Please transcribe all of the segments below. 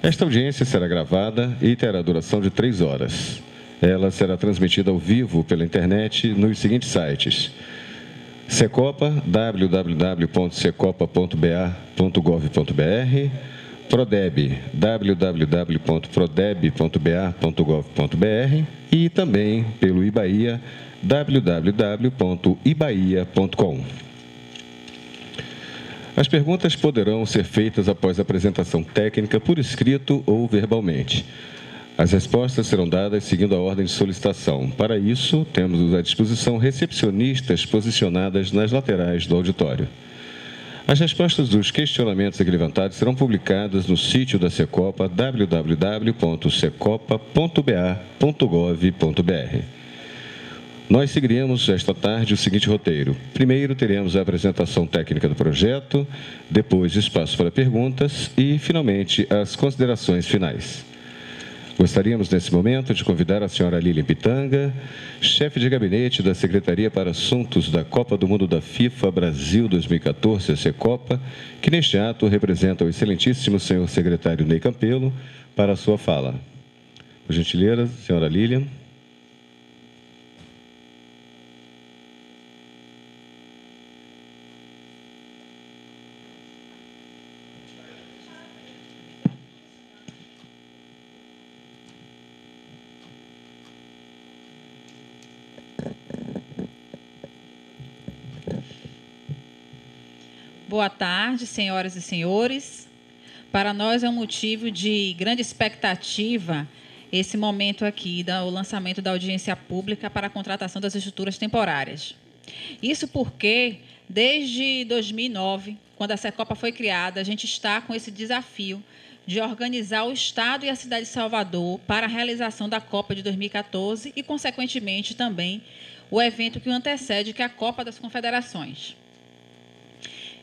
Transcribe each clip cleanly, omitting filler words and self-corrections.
Esta audiência será gravada e terá duração de 3 horas. Ela será transmitida ao vivo pela internet nos seguintes sites: Secopa, www.secopa.ba.gov.br, Prodeb, www.prodeb.ba.gov.br e também pelo Ibaía, www.ibaia.com. As perguntas poderão ser feitas após a apresentação técnica por escrito ou verbalmente. As respostas serão dadas seguindo a ordem de solicitação. Para isso, temos à disposição recepcionistas posicionadas nas laterais do auditório. As respostas dos questionamentos aqui levantados serão publicadas no sítio da Secopa, www.secopa.ba.gov.br. Nós seguiremos esta tarde o seguinte roteiro. Primeiro, teremos a apresentação técnica do projeto, depois espaço para perguntas e, finalmente, as considerações finais. Gostaríamos, nesse momento, de convidar a senhora Lilian Pitanga, chefe de gabinete da Secretaria para Assuntos da Copa do Mundo da FIFA Brasil 2014, a Secopa, que neste ato representa o excelentíssimo senhor secretário Ney Campelo, para a sua fala. Por gentileza, senhora Lilian. Boa tarde, senhoras e senhores. Para nós é um motivo de grande expectativa esse momento aqui, o lançamento da audiência pública para a contratação das estruturas temporárias. Isso porque, desde 2009, quando a Secopa foi criada, a gente está com esse desafio de organizar o Estado e a cidade de Salvador para a realização da Copa de 2014 e, consequentemente, também o evento que o antecede, que é a Copa das Confederações.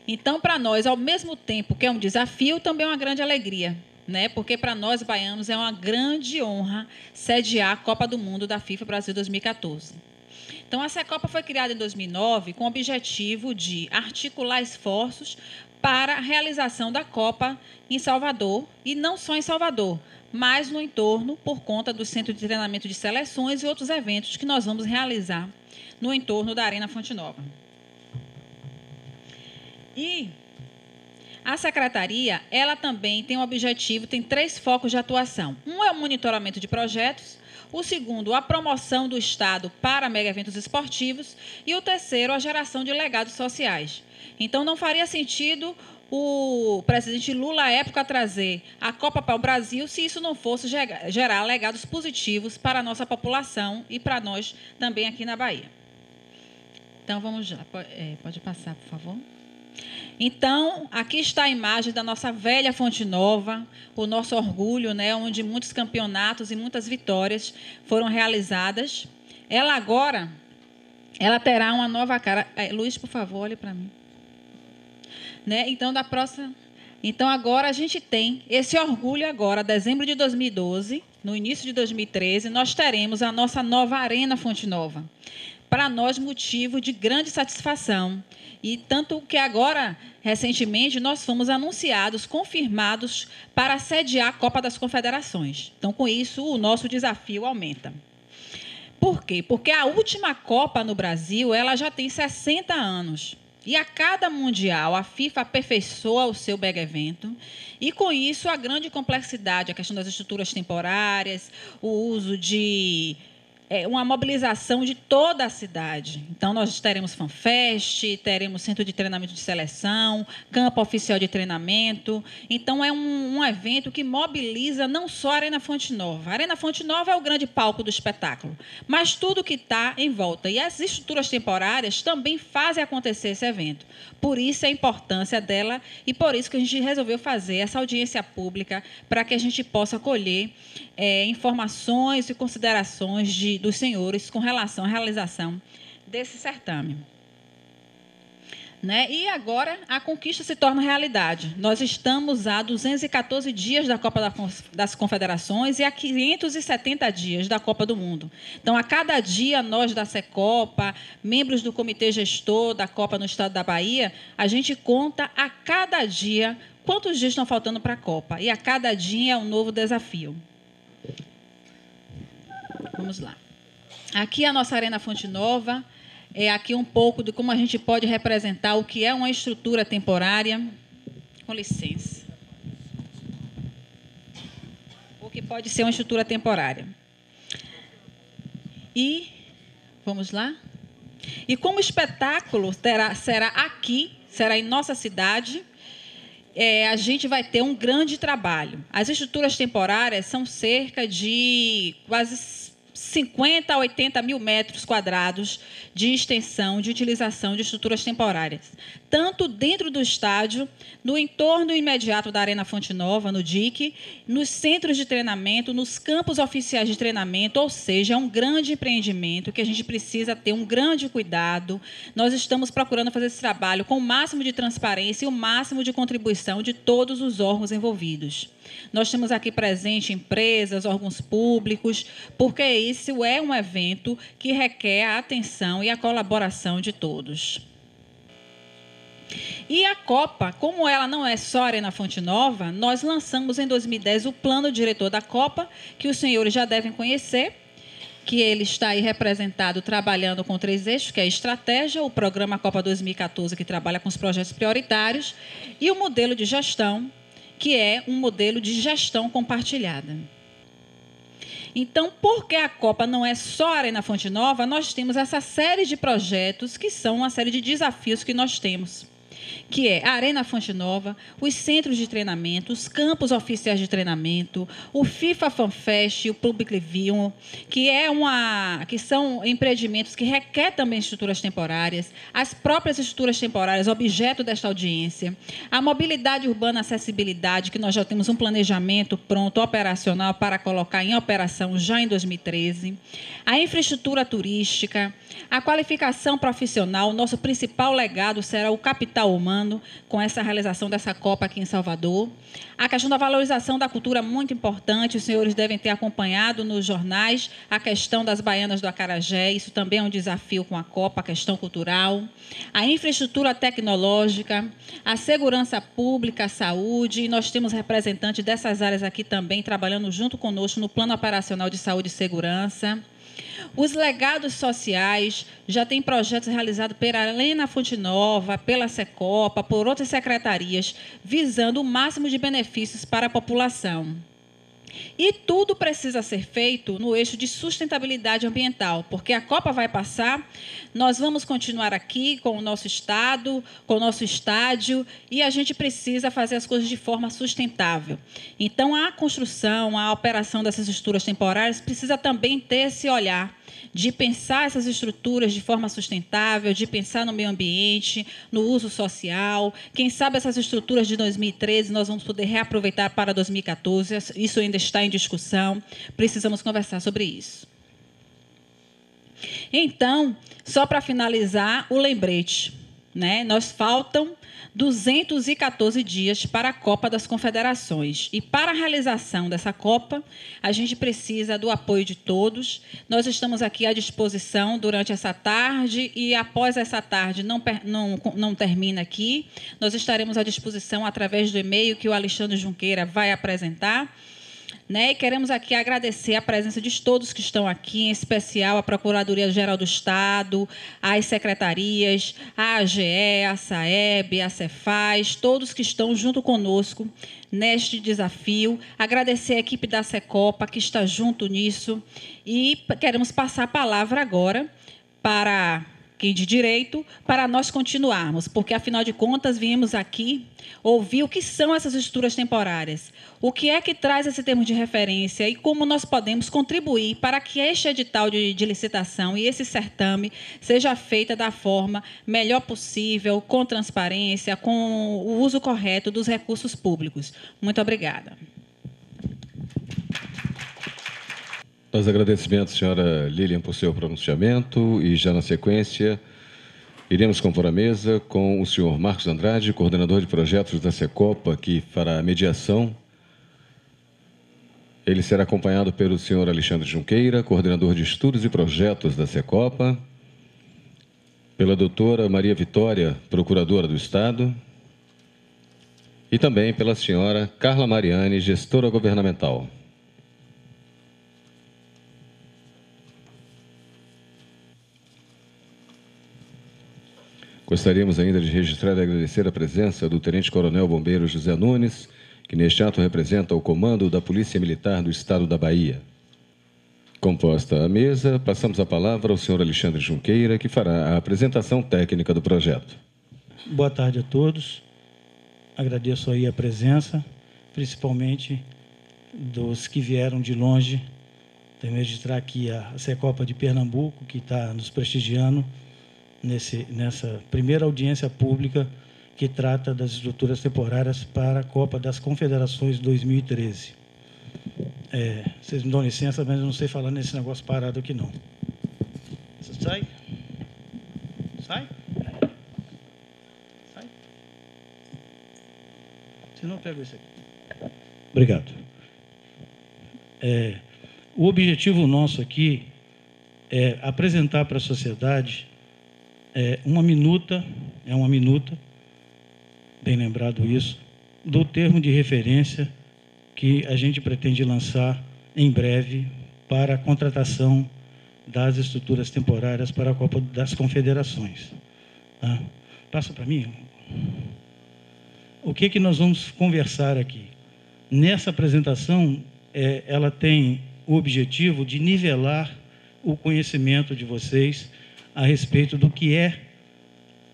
Então, para nós, ao mesmo tempo que é um desafio, também é uma grande alegria, né? Porque para nós, baianos, é uma grande honra sediar a Copa do Mundo da FIFA Brasil 2014. Então, a Secopa foi criada em 2009 com o objetivo de articular esforços para a realização da Copa em Salvador, e não só em Salvador, mas no entorno, por conta do Centro de Treinamento de Seleções e outros eventos que nós vamos realizar no entorno da Arena Fonte Nova. E a secretaria, ela também tem um objetivo, tem 3 focos de atuação. Um é o monitoramento de projetos, o segundo, a promoção do Estado para mega-eventos esportivos e o terceiro, a geração de legados sociais. Então, não faria sentido o presidente Lula, à época, trazer a Copa para o Brasil se isso não fosse gerar legados positivos para a nossa população e para nós também aqui na Bahia. Então, vamos já. Pode passar, por favor. Então, aqui está a imagem da nossa velha Fonte Nova, o nosso orgulho, né, onde muitos campeonatos e muitas vitórias foram realizadas. Ela agora, ela terá uma nova cara. Luiz, por favor, olhe para mim. Né? Então, agora a gente tem esse orgulho agora, dezembro de 2012, no início de 2013, nós teremos a nossa nova Arena Fonte Nova. Para nós, motivo de grande satisfação. E tanto que agora, recentemente, nós fomos anunciados, confirmados, para sediar a Copa das Confederações. Então, com isso, o nosso desafio aumenta. Por quê? Porque a última Copa no Brasil, ela já tem 60 anos. E a cada Mundial, a FIFA aperfeiçoa o seu mega evento. E, com isso, a grande complexidade, a questão das estruturas temporárias, o uso de uma mobilização de toda a cidade. Então, nós teremos FanFest, teremos centro de treinamento de seleção, campo oficial de treinamento. Então, é um evento que mobiliza não só a Arena Fonte Nova. A Arena Fonte Nova é o grande palco do espetáculo, mas tudo que está em volta. E as estruturas temporárias também fazem acontecer esse evento. Por isso, a importância dela e por isso que a gente resolveu fazer essa audiência pública para que a gente possa colher informações e considerações dos senhores com relação à realização desse certame. Né? E agora a conquista se torna realidade. Nós estamos a 214 dias da Copa das Confederações e a 570 dias da Copa do Mundo. Então, a cada dia, nós da Secopa, membros do Comitê Gestor da Copa no Estado da Bahia, a gente conta a cada dia quantos dias estão faltando para a Copa. E a cada dia é um novo desafio. Vamos lá. Aqui a nossa Arena Fonte Nova. É aqui um pouco de como a gente pode representar o que é uma estrutura temporária. Com licença. O que pode ser uma estrutura temporária. E, vamos lá? E como o espetáculo será aqui, será em nossa cidade, a gente vai ter um grande trabalho. As estruturas temporárias são cerca de quase 50 a 80 mil metros quadrados de extensão, de utilização de estruturas temporárias, tanto dentro do estádio, no entorno imediato da Arena Fonte Nova, no DIC, nos centros de treinamento, nos campos oficiais de treinamento, ou seja, é um grande empreendimento que a gente precisa ter um grande cuidado. Nós estamos procurando fazer esse trabalho com o máximo de transparência e o máximo de contribuição de todos os órgãos envolvidos. Nós temos aqui presente empresas, órgãos públicos, porque isso é um evento que requer a atenção e a colaboração de todos. E a Copa, como ela não é só Arena Fonte Nova, nós lançamos em 2010 o plano diretor da Copa, que os senhores já devem conhecer, que ele está aí representado trabalhando com 3 eixos, que é a estratégia, o programa Copa 2014, que trabalha com os projetos prioritários, e o modelo de gestão, que é um modelo de gestão compartilhada. Então, porque a Copa não é só a Arena Fonte Nova, nós temos essa série de projetos que são uma série de desafios que nós temos, que é a Arena Fonte Nova, os centros de treinamento, os campos oficiais de treinamento, o FIFA FanFest e o Public Review, que são empreendimentos que requerem também estruturas temporárias, as próprias estruturas temporárias, objeto desta audiência, a mobilidade urbana, acessibilidade, que nós já temos um planejamento pronto, operacional, para colocar em operação já em 2013, a infraestrutura turística, a qualificação profissional. Nosso principal legado será o capital humano, com essa realização dessa Copa aqui em Salvador. A questão da valorização da cultura é muito importante, os senhores devem ter acompanhado nos jornais a questão das baianas do acarajé, isso também é um desafio com a Copa, a questão cultural. A infraestrutura tecnológica, a segurança pública, a saúde, e nós temos representantes dessas áreas aqui também trabalhando junto conosco no Plano Operacional de Saúde e Segurança. Os legados sociais, já tem projetos realizados pela Arena Fonte Nova, pela Secopa, por outras secretarias, visando o máximo de benefícios para a população. E tudo precisa ser feito no eixo de sustentabilidade ambiental, porque a Copa vai passar, nós vamos continuar aqui com o nosso estado, com o nosso estádio, e a gente precisa fazer as coisas de forma sustentável. Então, a construção, a operação dessas estruturas temporárias precisa também ter esse olhar de pensar essas estruturas de forma sustentável, de pensar no meio ambiente, no uso social. Quem sabe essas estruturas de 2013 nós vamos poder reaproveitar para 2014. Isso ainda está em discussão. Precisamos conversar sobre isso. Então, só para finalizar, o lembrete, né? Nós faltam 214 dias para a Copa das Confederações. E para a realização dessa Copa, a gente precisa do apoio de todos. Nós estamos aqui à disposição durante essa tarde e após essa tarde não termina aqui. Nós estaremos à disposição através do e-mail que o Alexandre Junqueira vai apresentar. E queremos aqui agradecer a presença de todos que estão aqui, em especial a Procuradoria-Geral do Estado, as secretarias, a AGE, a SAEB, a Cefaz, todos que estão junto conosco neste desafio. Agradecer a equipe da Secopa, que está junto nisso. E queremos passar a palavra agora para quem de direito, para nós continuarmos, porque, afinal de contas, viemos aqui ouvir o que são essas estruturas temporárias, o que é que traz esse termo de referência e como nós podemos contribuir para que este edital de licitação e esse certame seja feita da forma melhor possível, com transparência, com o uso correto dos recursos públicos. Muito obrigada. Nós agradecimentos, senhora Lilian, por seu pronunciamento e, já na sequência, iremos compor a mesa com o senhor Marcos Andrade, coordenador de projetos da Secopa, que fará a mediação. Ele será acompanhado pelo senhor Alexandre Junqueira, coordenador de estudos e projetos da Secopa, pela doutora Maria Vitória, procuradora do Estado, E também pela senhora Carla Mariani, gestora governamental. Gostaríamos ainda de registrar e agradecer a presença do Tenente-Coronel Bombeiro José Nunes, que neste ato representa o comando da Polícia Militar do Estado da Bahia. Composta a mesa, passamos a palavra ao senhor Alexandre Junqueira, que fará a apresentação técnica do projeto. Boa tarde a todos. Agradeço aí a presença, principalmente dos que vieram de longe. Tenho registrar aqui a Secopa de Pernambuco, que está nos prestigiando nessa primeira audiência pública que trata das estruturas temporárias para a Copa das Confederações 2013. Vocês me dão licença, mas eu não sei falar nesse negócio parado aqui, não. Você sai? Sai? Sai? Se não, pega isso aqui. Obrigado. O objetivo nosso aqui é apresentar para a sociedade uma minuta, bem lembrado isso, do termo de referência que a gente pretende lançar em breve para a contratação das estruturas temporárias para a Copa das Confederações. Tá? Passa para mim. O que nós vamos conversar aqui? Nessa apresentação, ela tem o objetivo de nivelar o conhecimento de vocês a respeito do que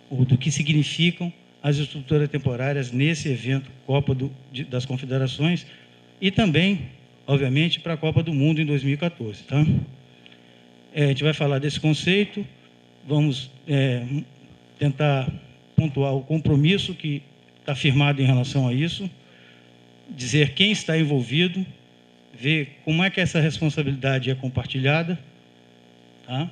ou do que significam as estruturas temporárias nesse evento Copa das Confederações e também, obviamente, para a Copa do Mundo em 2014. Tá? A gente vai falar desse conceito, vamos tentar pontuar o compromisso que está firmado em relação a isso, dizer quem está envolvido, ver como é que essa responsabilidade é compartilhada, tá?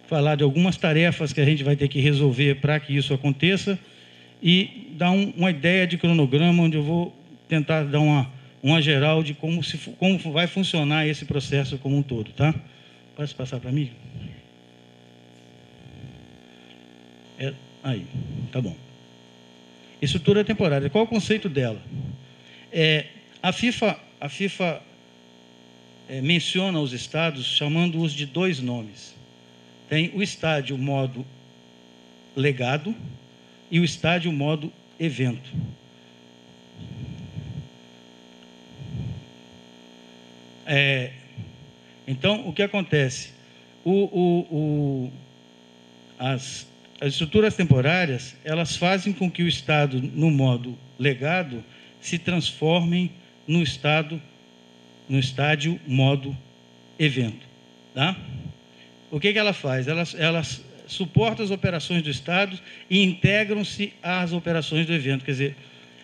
Falar de algumas tarefas que a gente vai ter que resolver para que isso aconteça e dar uma ideia de cronograma, onde eu vou tentar dar uma geral de como vai funcionar esse processo como um todo. Tá? Pode passar para mim? Aí, tá bom. Estrutura temporária. Qual o conceito dela? A FIFA menciona os estados chamando-os de dois nomes. Tem o estádio modo legado e o estádio modo evento. Então, o que acontece? As estruturas temporárias, elas fazem com que o estado no modo legado se transformem no estádio modo evento. Tá? O que ela faz? Elas suportam as operações do Estado e integram-se às operações do evento. Quer dizer,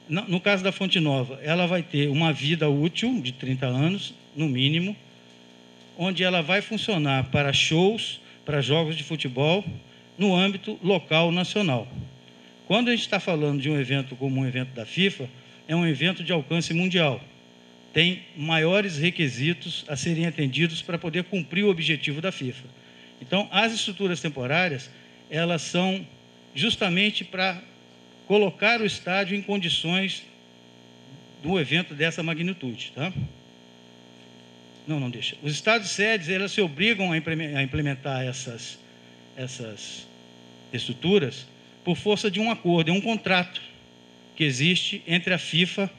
no caso da Fonte Nova, ela vai ter uma vida útil de 30 anos, no mínimo, onde ela vai funcionar para shows, para jogos de futebol, no âmbito local nacional. Quando a gente está falando de um evento como um evento da FIFA, é um evento de alcance mundial. Tem maiores requisitos a serem atendidos para poder cumprir o objetivo da FIFA. Então, as estruturas temporárias, elas são justamente para colocar o estádio em condições do evento dessa magnitude. Tá? Não deixa. Os estados sedes, elas se obrigam a implementar essas estruturas por força de um acordo, um contrato que existe entre a FIFA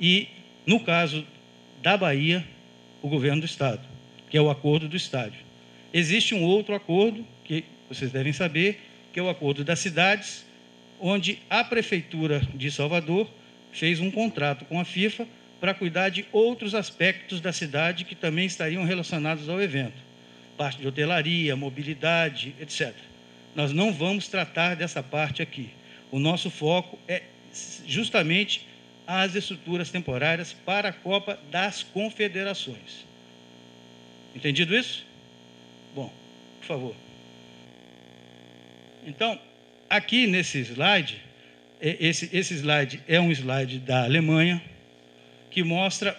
e, no caso da Bahia, o governo do estado, que é o acordo do estádio. Existe um outro acordo, que vocês devem saber, que é o acordo das cidades, onde a Prefeitura de Salvador fez um contrato com a FIFA para cuidar de outros aspectos da cidade que também estariam relacionados ao evento. Parte de hotelaria, mobilidade, etc. Nós não vamos tratar dessa parte aqui. O nosso foco é justamente as estruturas temporárias para a Copa das Confederações. Entendido isso? Bom, por favor. Então, aqui nesse slide, esse slide é um slide da Alemanha, que mostra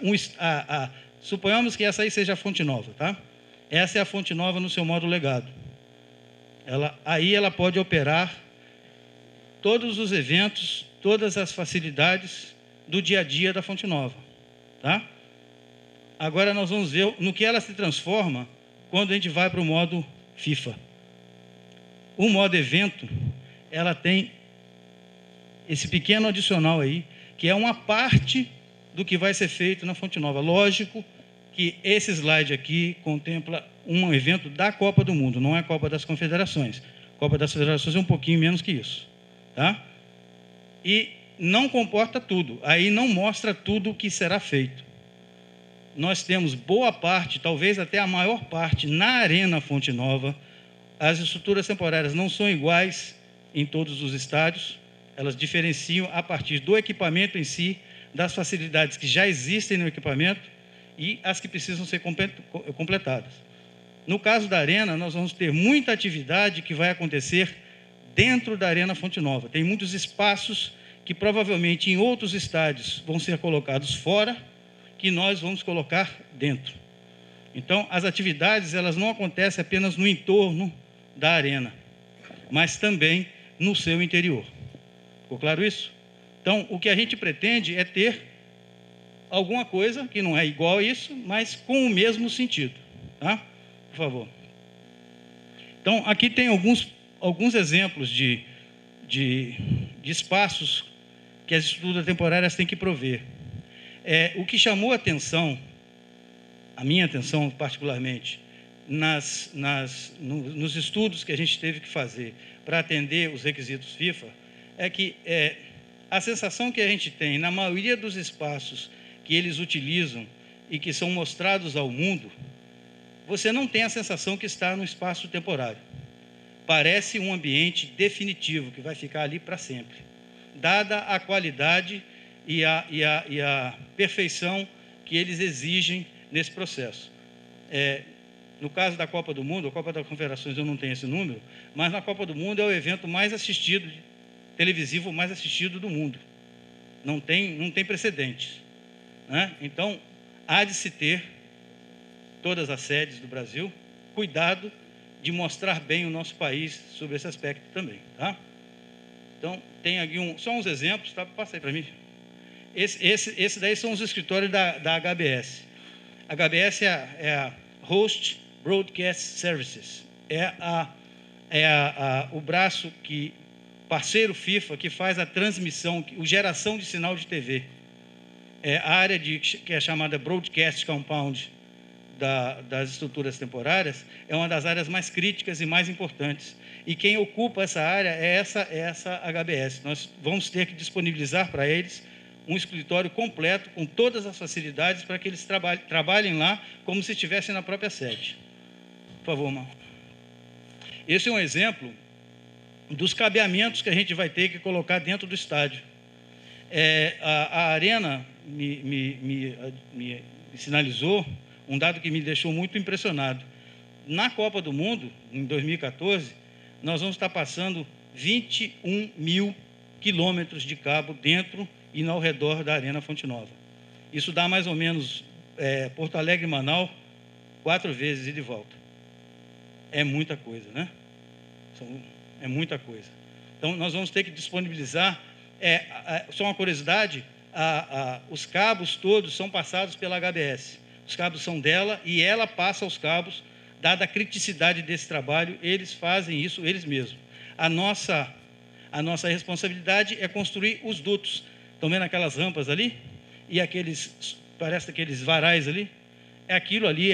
suponhamos que essa aí seja a Fonte Nova, tá? Essa é a Fonte Nova no seu modo legado. Ela pode operar todos os eventos, todas as facilidades do dia a dia da Fonte Nova. Tá? Agora nós vamos ver no que ela se transforma quando a gente vai para o modo FIFA. O modo evento, ela tem esse pequeno adicional aí, que é uma parte do que vai ser feito na Fonte Nova. Lógico que esse slide aqui contempla um evento da Copa do Mundo, não é a Copa das Confederações. A Copa das Federações é um pouquinho menos que isso. Tá? E não comporta tudo, aí não mostra tudo o que será feito. Nós temos boa parte, talvez até a maior parte, na Arena Fonte Nova. As estruturas temporárias não são iguais em todos os estádios, elas diferenciam a partir do equipamento em si, das facilidades que já existem no equipamento e as que precisam ser completadas. No caso da Arena, nós vamos ter muita atividade que vai acontecer dentro da Arena Fonte Nova. Tem muitos espaços que provavelmente em outros estádios vão ser colocados fora, que nós vamos colocar dentro. Então, as atividades elas não acontecem apenas no entorno da arena, mas também no seu interior. Ficou claro isso? Então, o que a gente pretende é ter alguma coisa que não é igual a isso, mas com o mesmo sentido. Tá? Por favor. Então, aqui tem alguns exemplos de espaços que as estruturas temporárias têm que prover. O que chamou a atenção, a minha atenção particularmente, nos estudos que a gente teve que fazer para atender os requisitos FIFA, é que a sensação que a gente tem na maioria dos espaços que eles utilizam e que são mostrados ao mundo, você não tem a sensação que está no espaço temporário. Parece um ambiente definitivo, que vai ficar ali para sempre, dada a qualidade e a perfeição que eles exigem nesse processo. No caso da Copa do Mundo, a Copa das Confederações eu não tenho esse número, mas na Copa do Mundo é o evento mais assistido, televisivo mais assistido do mundo. Não tem precedentes. Né? Então, há de se ter, todas as sedes do Brasil, cuidado de mostrar bem o nosso país sobre esse aspecto também. Tá? Então, tem aqui só uns exemplos, tá? Passa aí para mim. Esse daí são os escritórios da HBS. A HBS é a Host Broadcast Services. O braço parceiro FIFA que faz a transmissão, a geração de sinal de TV. A área que é chamada Broadcast Compound das estruturas temporárias é uma das áreas mais críticas e mais importantes. E quem ocupa essa área é essa HBS. Nós vamos ter que disponibilizar para eles um escritório completo, com todas as facilidades, para que eles trabalhem lá como se estivessem na própria sede. Por favor, Marco. Esse é um exemplo dos cabeamentos que a gente vai ter que colocar dentro do estádio. A Arena me sinalizou um dado que me deixou muito impressionado. Na Copa do Mundo, em 2014, nós vamos estar passando 21 mil quilômetros de cabo dentro e ao redor da Arena Fonte Nova. Isso dá mais ou menos Porto Alegre e Manaus 4 vezes ida e volta. É muita coisa, né? É muita coisa. Então, nós vamos ter que disponibilizar, só uma curiosidade, os cabos todos são passados pela HBS. Os cabos são dela e ela passa os cabos, dada a criticidade desse trabalho, eles fazem isso eles mesmos. A nossa responsabilidade é construir os dutos. Estão vendo aquelas rampas ali? E parece aqueles varais ali? Aquilo ali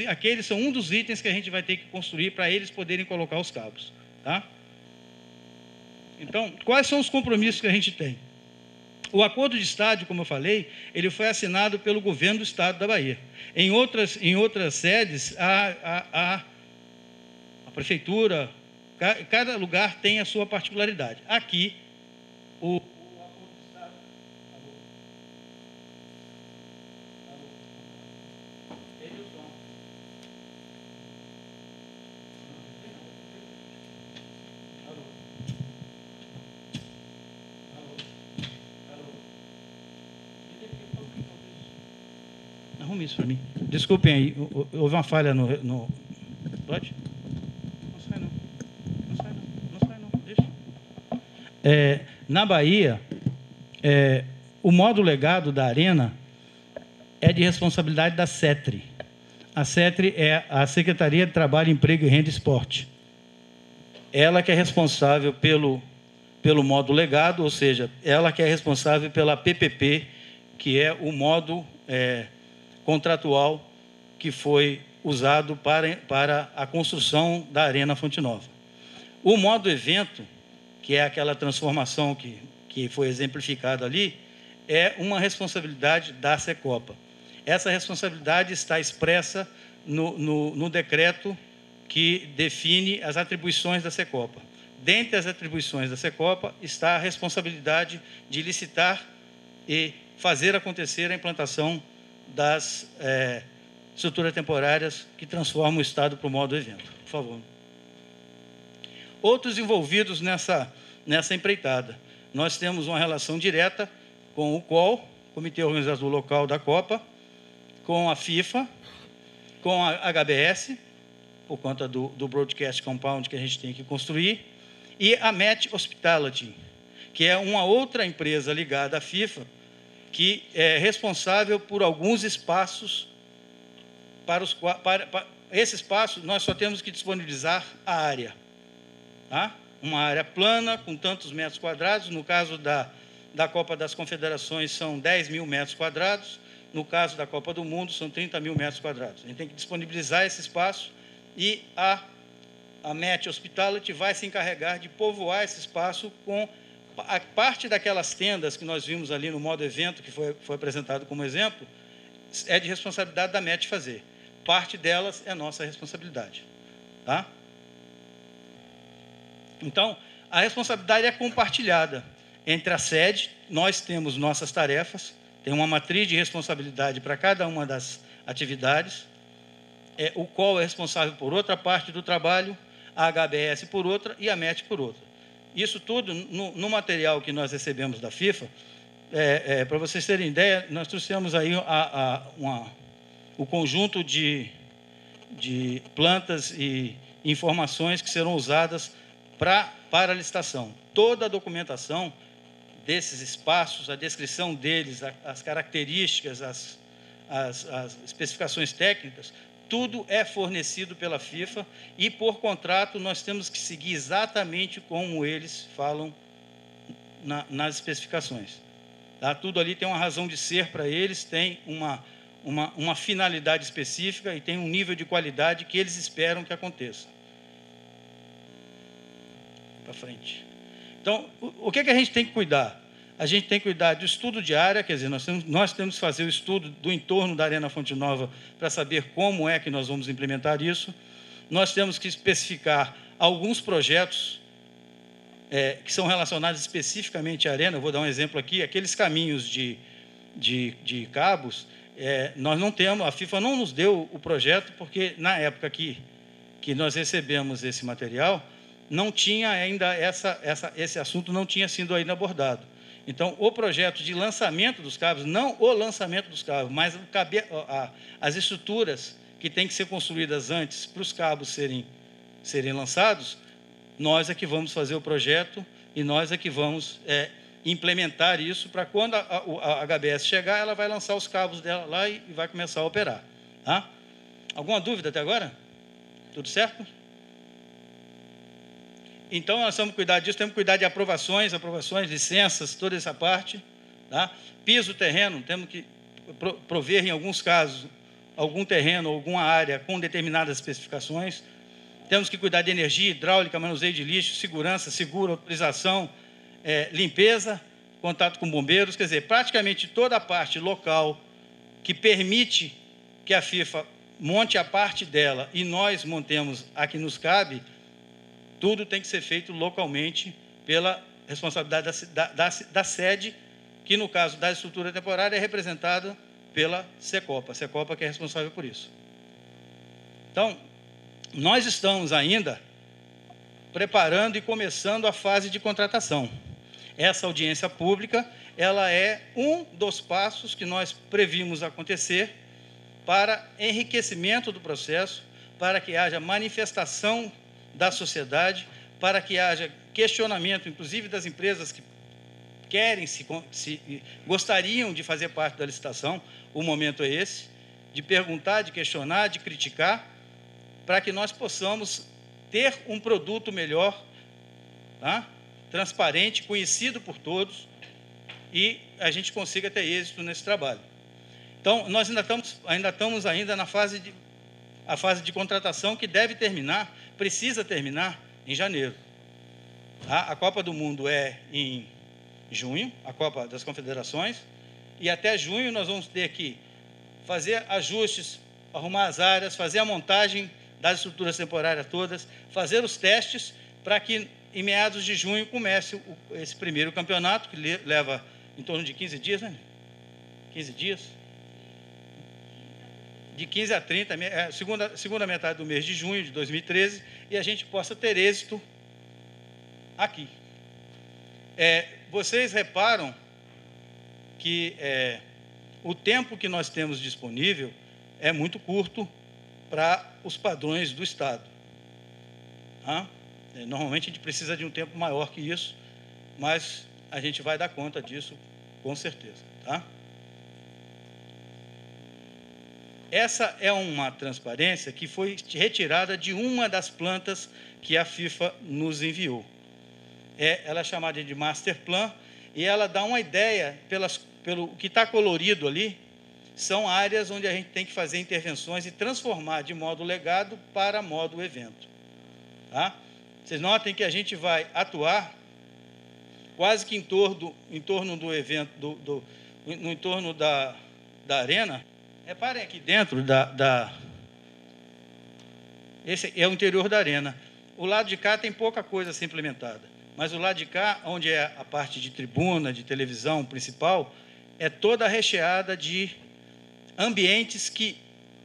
aqueles são um dos itens que a gente vai ter que construir para eles poderem colocar os cabos. Tá? Então, quais são os compromissos que a gente tem? O acordo de estádio, como eu falei, ele foi assinado pelo governo do estado da Bahia. Em outras sedes, a prefeitura, cada lugar tem a sua particularidade. Aqui, o acordo de estado... Arrume isso para mim. Desculpem aí, houve uma falha no... Pode? Não sai não. Não sai não. Deixa. Na Bahia, o modo legado da Arena é de responsabilidade da SETRE. A SETRE é a Secretaria de Trabalho, Emprego e Renda e Esporte. Ela que é responsável pelo modo legado, ou seja, ela que é responsável pela PPP, que é o modo contratual que foi usado para a construção da Arena Fonte Nova. O modo evento, que é aquela transformação que foi exemplificada ali, é uma responsabilidade da Secopa. Essa responsabilidade está expressa no decreto que define as atribuições da Secopa. Dentre as atribuições da Secopa está a responsabilidade de licitar e fazer acontecer a implantação das estruturas temporárias que transformam o Estado para o modo evento. Por favor. Outros envolvidos nessa empreitada. Nós temos uma relação direta com o COL, Comitê Organizador Local da Copa, com a FIFA, com a HBS, por conta do Broadcast Compound que a gente tem que construir, e a Met Hospitality, que é uma outra empresa ligada à FIFA, que é responsável por alguns espaços. Para esse espaço, nós só temos que disponibilizar a área. Tá? Uma área plana, com tantos metros quadrados. No caso da Copa das Confederações, são 10 mil metros quadrados. No caso da Copa do Mundo, são 30 mil metros quadrados. A gente tem que disponibilizar esse espaço e a Met Hospitality vai se encarregar de povoar esse espaço com a parte daquelas tendas que nós vimos ali no modo evento, que foi apresentado como exemplo, é de responsabilidade da Met fazer. Parte delas é nossa responsabilidade. Tá? Então, a responsabilidade é compartilhada entre a sede, nós temos nossas tarefas, tem uma matriz de responsabilidade para cada uma das atividades, o COL é responsável por outra parte do trabalho, a HBS por outra e a MET por outra. Isso tudo, no material que nós recebemos da FIFA, para vocês terem ideia, nós trouxemos aí o conjunto de plantas e informações que serão usadas para a licitação. Toda a documentação desses espaços, a descrição deles, as características, as especificações técnicas, tudo é fornecido pela FIFA e, por contrato, nós temos que seguir exatamente como eles falam nas especificações. Tá? Tudo ali tem uma razão de ser para eles, tem uma finalidade específica e tem um nível de qualidade que eles esperam que aconteça. Para frente. Então, o que a gente tem que cuidar? A gente tem que cuidar do estudo de área, quer dizer, nós temos que fazer o estudo do entorno da Arena Fonte Nova para saber como é que nós vamos implementar isso. Nós temos que especificar alguns projetos que são relacionados especificamente à Arena. Eu vou dar um exemplo aqui, aqueles caminhos de cabos, nós não temos, a FIFA não nos deu o projeto, porque na época que nós recebemos esse material, não tinha ainda esse assunto não tinha sido ainda abordado. Então, o projeto de lançamento dos cabos, não o lançamento dos cabos, mas as estruturas que têm que ser construídas antes para os cabos serem lançados, nós é que vamos fazer o projeto e nós é que vamos implementar isso para quando a HBS chegar, ela vai lançar os cabos dela lá e vai começar a operar. Tá? Alguma dúvida até agora? Tudo certo? Então, nós temos que cuidar disso, temos que cuidar de aprovações, licenças, toda essa parte. Tá? Piso, terreno, temos que prover, em alguns casos, algum terreno, alguma área com determinadas especificações. Temos que cuidar de energia, hidráulica, manuseio de lixo, segurança, seguro, autorização, limpeza, contato com bombeiros, quer dizer, praticamente toda a parte local que permite que a FIFA monte a parte dela e nós montemos a que nos cabe, tudo tem que ser feito localmente pela responsabilidade da sede, que, no caso da estrutura temporária, é representada pela Secopa. A Secopa que é responsável por isso. Então, nós estamos ainda preparando e começando a fase de contratação. Essa audiência pública, ela é um dos passos que nós previmos acontecer para enriquecimento do processo, para que haja manifestação da sociedade, para que haja questionamento, inclusive das empresas que querem, gostariam de fazer parte da licitação. O momento é esse, de perguntar, de questionar, de criticar, para que nós possamos ter um produto melhor, tá? Transparente, conhecido por todos, e a gente consiga ter êxito nesse trabalho. Então, nós ainda estamos na fase de contratação, que deve terminar, precisa terminar em janeiro. A Copa do Mundo é em junho, a Copa das Confederações, e até junho nós vamos ter que fazer ajustes, arrumar as áreas, fazer a montagem das estruturas temporárias todas, fazer os testes, para que em meados de junho comece esse primeiro campeonato, que leva em torno de 15 dias, né? 15 dias? De 15 a 30, segunda metade do mês de junho de 2013, e a gente possa ter êxito aqui. Vocês reparam que o tempo que nós temos disponível é muito curto para os padrões do Estado. Tá? Normalmente a gente precisa de um tempo maior que isso, mas a gente vai dar conta disso com certeza. Tá? Essa é uma transparência que foi retirada de uma das plantas que a FIFA nos enviou. Ela é chamada de Master Plan, e ela dá uma ideia, pelo que está colorido ali, são áreas onde a gente tem que fazer intervenções e transformar de modo legado para modo evento. Tá? Vocês notem que a gente vai atuar quase que em torno do evento, no entorno da arena. Reparem aqui dentro esse é o interior da arena. O lado de cá tem pouca coisa a ser implementada, mas o lado de cá, onde é a parte de tribuna, de televisão principal, é toda recheada de ambientes que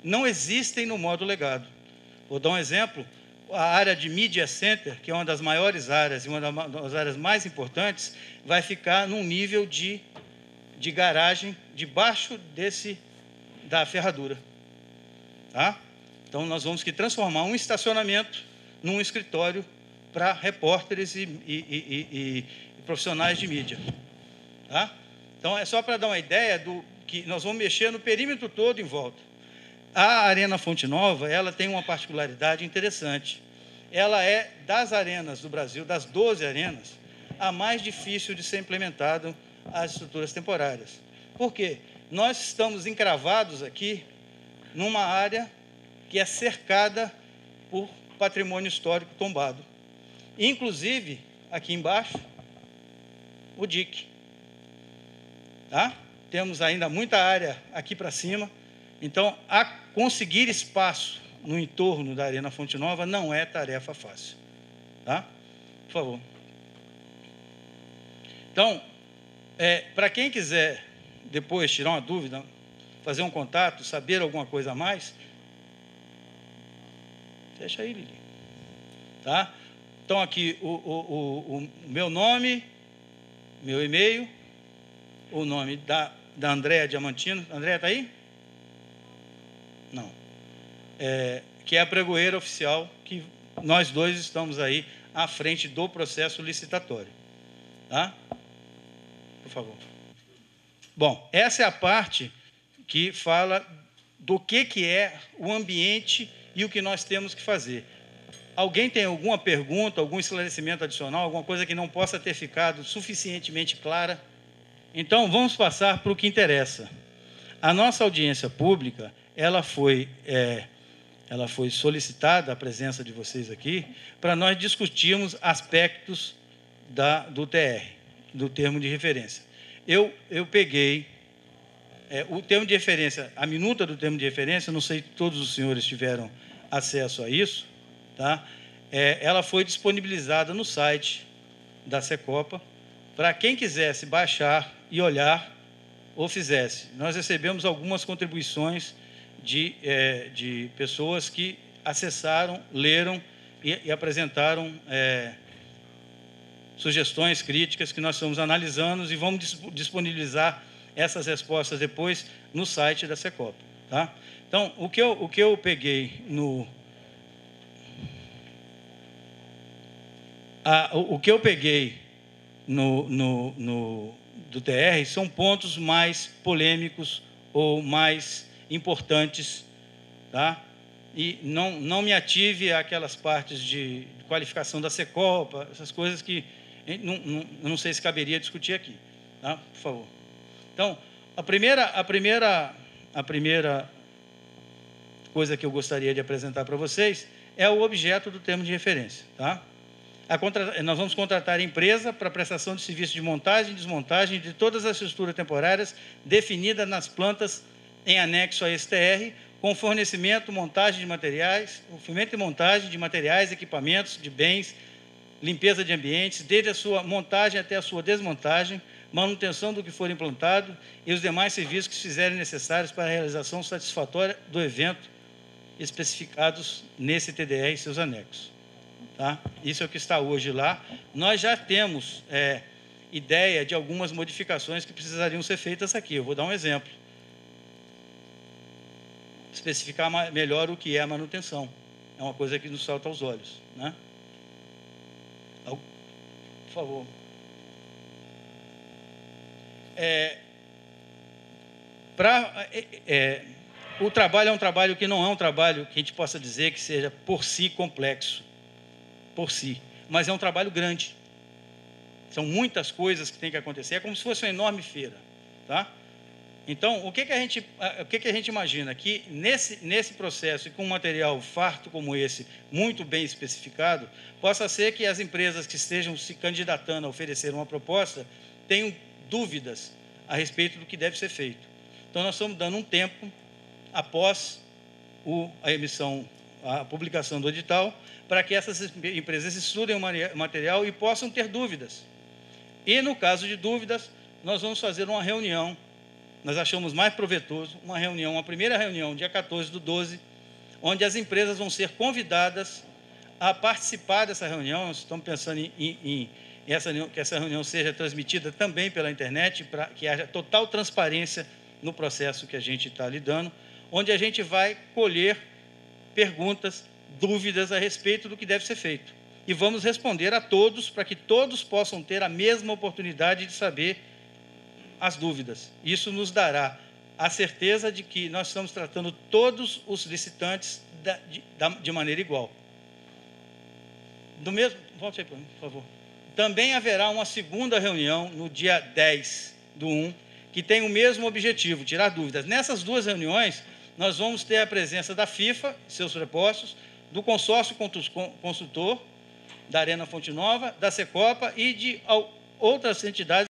não existem no modo legado. Vou dar um exemplo: a área de Media Center, que é uma das maiores áreas e uma das áreas mais importantes, vai ficar num nível de garagem debaixo da ferradura. Tá? Então, nós vamos que transformar um estacionamento num escritório para repórteres e profissionais de mídia. Tá? Então, é só para dar uma ideia do que nós vamos mexer no perímetro todo em volta. A Arena Fonte Nova, ela tem uma particularidade interessante. Ela é, das arenas do Brasil, das 12 arenas, a mais difícil de ser implementada as estruturas temporárias. Por quê? Nós estamos encravados aqui numa área que é cercada por patrimônio histórico tombado. Inclusive, aqui embaixo, o dique. Tá? Temos ainda muita área aqui para cima. Então, conseguir espaço no entorno da Arena Fonte Nova não é tarefa fácil. Tá? Por favor. Então, para quem quiser depois tirar uma dúvida, fazer um contato, saber alguma coisa a mais, fecha aí, Lili. Tá? Então, aqui o meu nome, meu e-mail, o nome da Andréa Diamantino. Andréa está aí? Não. Que é a pregoeira oficial, que nós dois estamos aí à frente do processo licitatório. Tá? Por favor. Bom, essa é a parte que fala do que é o ambiente e o que nós temos que fazer. Alguém tem alguma pergunta, algum esclarecimento adicional, alguma coisa que não possa ter ficado suficientemente clara? Então, vamos passar para o que interessa. A nossa audiência pública, ela foi solicitada, a presença de vocês aqui, para nós discutirmos aspectos do TR, do termo de referência. Eu peguei o termo de referência, a minuta do termo de referência, não sei se todos os senhores tiveram acesso a isso, tá? Ela foi disponibilizada no site da Secopa, para quem quisesse baixar e olhar ou fizesse. Nós recebemos algumas contribuições de pessoas que acessaram, leram e apresentaram sugestões, críticas, que nós estamos analisando e vamos disponibilizar essas respostas depois no site da Secopa. Tá? Então, o que eu peguei O que eu peguei do TR são pontos mais polêmicos ou mais importantes, tá? E não me ative àquelas partes de qualificação da Secopa, essas coisas que eu não sei se caberia discutir aqui, tá? Por favor. Então, a primeira coisa que eu gostaria de apresentar para vocês é o objeto do termo de referência, tá? Nós vamos contratar a empresa para prestação de serviço de montagem e desmontagem de todas as estruturas temporárias definidas nas plantas em anexo a STR, com fornecimento, montagem de materiais, fornecimento e montagem de materiais, equipamentos, de bens, limpeza de ambientes, desde a sua montagem até a sua desmontagem, manutenção do que for implantado e os demais serviços que se fizerem necessários para a realização satisfatória do evento especificados nesse TDE e seus anexos. Tá? Isso é o que está hoje lá. Nós já temos ideia de algumas modificações que precisariam ser feitas aqui. Eu vou dar um exemplo. Especificar melhor o que é a manutenção. É uma coisa que nos salta aos olhos, né? Por favor. O trabalho é um trabalho que não é um trabalho que a gente possa dizer que seja por si complexo, por si, mas é um trabalho grande. São muitas coisas que tem que acontecer, é como se fosse uma enorme feira, tá? Então, o que a gente imagina? Que nesse processo, e com um material farto como esse, muito bem especificado, possa ser que as empresas que estejam se candidatando a oferecer uma proposta tenham dúvidas a respeito do que deve ser feito. Então, nós estamos dando um tempo após a publicação do edital, para que essas empresas estudem o material e possam ter dúvidas. E, no caso de dúvidas, nós vamos fazer uma reunião. Nós achamos mais proveitoso uma primeira reunião, dia 14/12, onde as empresas vão ser convidadas a participar dessa reunião. Nós estamos pensando que essa reunião seja transmitida também pela internet, para que haja total transparência no processo que a gente está lidando, onde a gente vai colher perguntas, dúvidas a respeito do que deve ser feito. E vamos responder a todos, para que todos possam ter a mesma oportunidade de saber as dúvidas. Isso nos dará a certeza de que nós estamos tratando todos os licitantes de maneira igual. Volte aí, por favor. Também haverá uma segunda reunião no dia 10/1, que tem o mesmo objetivo, tirar dúvidas. Nessas duas reuniões, nós vamos ter a presença da FIFA, seus prepostos, do consórcio consultor, da Arena Fonte Nova, da Secopa e de outras entidades